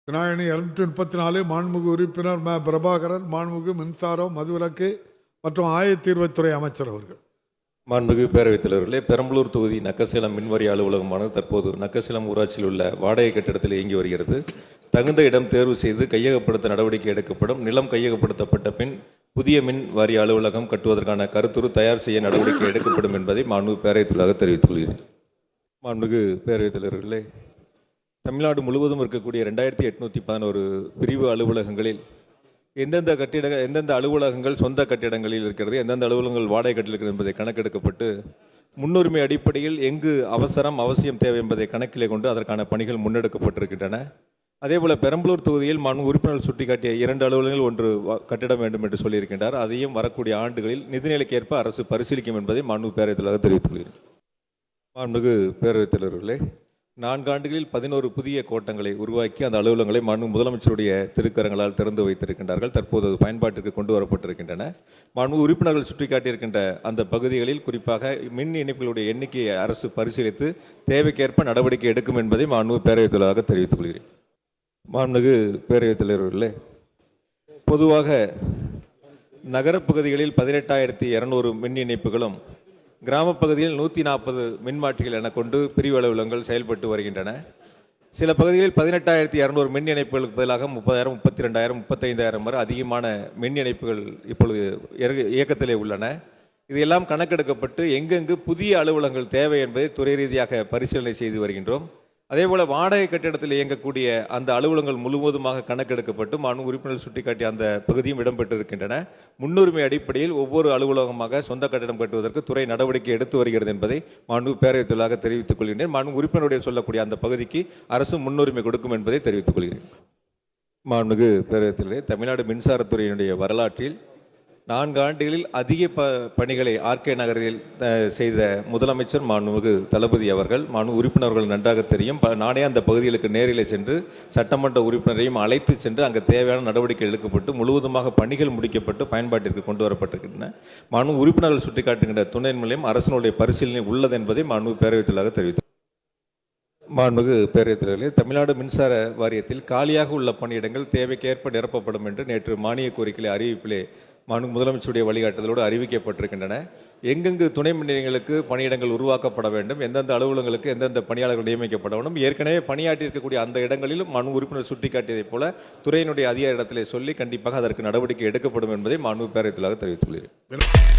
விநாயகனி 234 மாண்புமிகு உறுப்பினர் ம பிரபாகரன், மாண்புமிகு மின்சாரம், மதுவிலக்கு மற்றும் ஆயத்தீர்வுத்துறை அமைச்சர் அவர்கள். மாண்புமிகு பேரவைத் தலைவர்களே, பெரம்பலூர் தொகுதி நக்கசேலம் மின்வாரி அலுவலகமானது தற்போது நக்கசேலம் ஊராட்சியில் உள்ள வாடகை கட்டிடத்தில் இயங்கி வருகிறது. தகுந்த இடம் தேர்வு செய்து கையகப்படுத்த நடவடிக்கை எடுக்கப்படும். நிலம் கையகப்படுத்தப்பட்ட பின் புதிய மின் வாரிய அலுவலகம் கட்டுவதற்கான கருத்துரு தயார் செய்ய நடவடிக்கை எடுக்கப்படும் என்பதை மாண்புமிகு பேரவைத் தலைவராக தெரிவித்துக் கொள்கிறேன். மாண்புமிகு பேரவைத் தலைவர்களே, தமிழ்நாடு முழுவதும் இருக்கக்கூடிய 2811 பிரிவு அலுவலகங்களில் எந்தெந்த அலுவலகங்கள் சொந்த கட்டிடங்களில் இருக்கிறது, எந்தெந்த அலுவலகங்கள் வாடகை கட்டிடங்கள் என்பதை கணக்கெடுக்கப்பட்டு முன்னுரிமை அடிப்படையில் எங்கு அவசியம் தேவை என்பதை கணக்கிலே கொண்டு அதற்கான பணிகள் முன்னெடுக்கப்பட்டிருக்கின்றன. அதேபோல பெரம்பலூர் தொகுதியில் உறுப்பினர்கள் சுட்டிக்காட்டிய 2 அலுவலகங்கள் ஒன்று கட்டிடம் வேண்டும் என்று சொல்லியிருக்கின்றார். அதையும் வரக்கூடிய ஆண்டுகளில் நிதிநிலைக்கு ஏற்ப அரசு பரிசீலிக்கும் என்பதை மாண்புமிகு பேரவைத் தலைவராக தெரிவித்துள்ளேன். மாண்புமிகு பேரவைத் தலைவர்களே, 4 ஆண்டுகளில் 11 புதிய கோட்டங்களை உருவாக்கி அந்த அலுவலகங்களை மாண்புமிகு முதலமைச்சருடைய திருக்கரங்களால் திறந்து வைத்திருக்கின்றார்கள். தற்போது அது பயன்பாட்டிற்கு கொண்டு வரப்பட்டிருக்கின்றன. மாண்புமிகு உறுப்பினர்கள் சுட்டிக்காட்டியிருக்கின்ற அந்த பகுதிகளில் குறிப்பாக மின் இணைப்புகளுடைய எண்ணிக்கையை அரசு பரிசீலித்து தேவைக்கேற்ப நடவடிக்கை எடுக்கும் என்பதை மாண்புமிகு பேரவைத் தலைவராக தெரிவித்துக் கொள்கிறேன். மாண்புமிகு பேரவைத் தலைவர்களே, பொதுவாக நகரப்பகுதிகளில் 18,200 மின் இணைப்புகளும் கிராமப்பகுதியில் 140 மின்மாற்றிகள் என கொண்டு பிரிவு அலுவலகங்கள் செயல்பட்டு வருகின்றன. சில பகுதிகளில் 18,200 மின் இணைப்புகளுக்கு பதிலாக 30,000, 32,000, 35,000 வரை அதிகமான மின் இணைப்புகள் இப்பொழுது இயக்கத்திலே உள்ளன. இதையெல்லாம் கணக்கெடுக்கப்பட்டு எங்கெங்கு புதிய அலுவலகங்கள் தேவை என்பதை துறை ரீதியாக பரிசீலனை செய்து வருகின்றோம். அதேபோல வாடகை கட்டிடத்தில் இயங்கக்கூடிய அந்த அலுவலகங்கள் முழுவதுமாக கணக்கெடுக்கப்பட்டு மாண்புமிகு உறுப்பினர்கள் சுட்டிக்காட்டிய அந்த பகுதியும் இடம்பெற்றிருக்கின்றன. முன்னுரிமை அடிப்படையில் ஒவ்வொரு அலுவலகமாக சொந்த கட்டிடம் கட்டுவதற்கு துறை நடவடிக்கை எடுத்து வருகிறது என்பதை மாண்புமிகு பேரவைத் தலைவராக தெரிவித்துக் கொள்கின்றேன். மாண்புமிகு உறுப்பினருடைய சொல்லக்கூடிய அந்த பகுதிக்கு அரசு முன்னுரிமை கொடுக்கும் என்பதை தெரிவித்துக் கொள்கிறேன். மாண்புமிகு பேரவைத் தலைவரே, தமிழ்நாடு மின்சாரத்துறையினுடைய வரலாற்றில் 4 ஆண்டுகளில் அதிக பணிகளை ஆர்கே நகரில் செய்த முதலமைச்சர் மாண்புமிகு தளபதி அவர்கள். மாண்புமிகு உறுப்பினர்கள் நன்றாக தெரியும். நானே அந்த பகுதிகளுக்கு நேரிலே சென்று சட்டமன்ற உறுப்பினரையும் அழைத்து சென்று அங்கே தேவையான நடவடிக்கை எடுக்கப்பட்டு முழுவதுமாக பணிகள் முடிக்கப்பட்டு பயன்பாட்டிற்கு கொண்டு வரப்பட்டிருக்கின்றன. மாண்புமிகு உறுப்பினர்கள் சுட்டிக்காட்டுகின்ற துணை நிலையம் அரசினுடைய பரிசீலனை உள்ளது என்பதை மாண்புமிகு பேரவைத் தலைவராக தெரிவித்தார். மாண்புமிகு பேரவைத் தலைவர்களே, தமிழ்நாடு மின்சார வாரியத்தில் காலியாக உள்ள பணியிடங்கள் தேவைக்கேற்ப நிரப்பப்படும் என்று நேற்று மானிய கோரிக்கை அறிவிப்பிலே மாண்புமிகு முதலமைச்சருடைய வழிகாட்டுதலோடு அறிவிக்கப்பட்டிருக்கின்றன. எங்கெங்கு துணை மின் நிலையங்களுக்கு பணியிடங்கள் உருவாக்கப்பட வேண்டும், எந்தெந்த அலுவலகங்களுக்கு எந்தெந்த பணியாளர்கள் நியமிக்கப்பட வேண்டும், ஏற்கனவே பணியாற்றி இருக்கக்கூடிய அந்த இடங்களிலும் மாண்புமிகு உறுப்பினர் சுட்டிக்காட்டியதைப் போல துறையினுடைய அதிகார இடத்திலே சொல்லி கண்டிப்பாக அதற்கு நடவடிக்கை எடுக்கப்படும் என்பதை மாண்புமிகு பேரவைத் தலைவராக தெரிவித்துள்ளேன்.